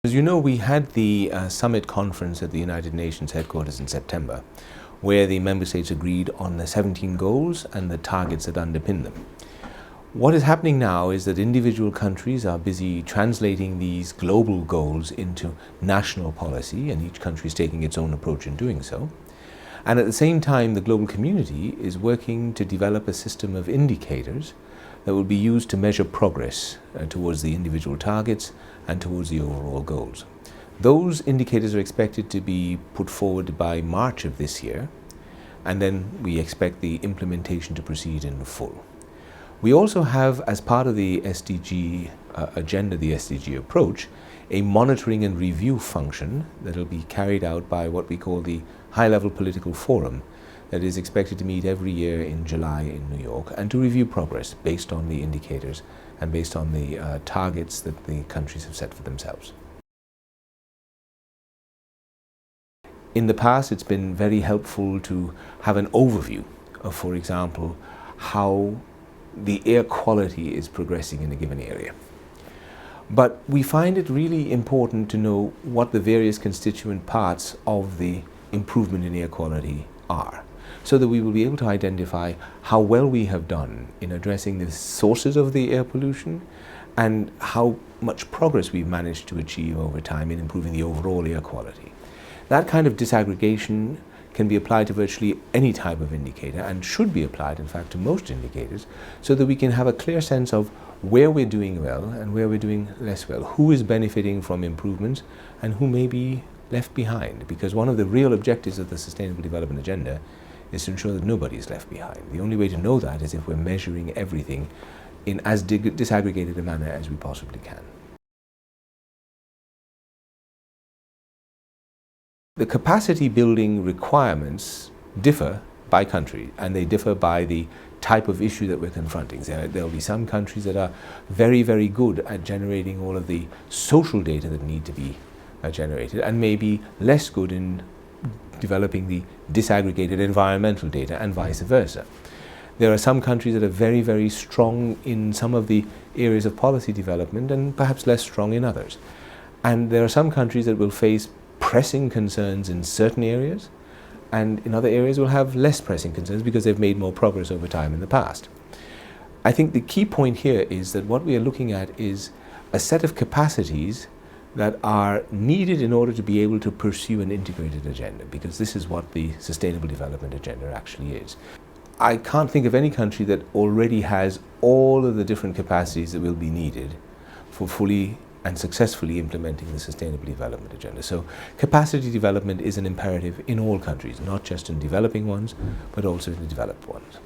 As you know, we had the summit conference at the United Nations headquarters in September, where the member states agreed on the 17 goals and the targets that underpin them. What is happening now is that individual countries are busy translating these global goals into national policy, and each country is taking its own approach in doing so. And at the same time, the global community is working to develop a system of indicators that will be used to measure progress towards the individual targets and towards the overall goals. Those indicators are expected to be put forward by March of this year, and then we expect the implementation to proceed in full. We also have, as part of the SDG agenda, the SDG approach, a monitoring and review function that will be carried out by what we call the High-Level Political Forum, that is expected to meet every year in July in New York and to review progress based on the indicators and based on the targets that the countries have set for themselves. In the past, it's been very helpful to have an overview of, for example, how the air quality is progressing in a given area. But we find it really important to know what the various constituent parts of the improvement in air quality are, so that we will be able to identify how well we have done in addressing the sources of the air pollution and how much progress we've managed to achieve over time in improving the overall air quality. That kind of disaggregation can be applied to virtually any type of indicator, and should be applied, in fact, to most indicators, so that we can have a clear sense of where we're doing well and where we're doing less well, who is benefiting from improvements and who may be left behind. Because one of the real objectives of the Sustainable Development Agenda is to ensure that nobody is left behind. The only way to know that is if we're measuring everything in as disaggregated a manner as we possibly can. The capacity building requirements differ by country, and they differ by the type of issue that we're confronting. There will be some countries that are very, very good at generating all of the social data that need to be generated, and maybe less good in developing the disaggregated environmental data, and vice versa. There are some countries that are very, very strong in some of the areas of policy development and perhaps less strong in others. And there are some countries that will face pressing concerns in certain areas, and in other areas will have less pressing concerns because they've made more progress over time in the past. I think the key point here is that what we are looking at is a set of capacities that are needed in order to be able to pursue an integrated agenda, because this is what the Sustainable Development Agenda actually is. I can't think of any country that already has all of the different capacities that will be needed for fully and successfully implementing the Sustainable Development Agenda. So capacity development is an imperative in all countries, not just in developing ones, but also in the developed ones.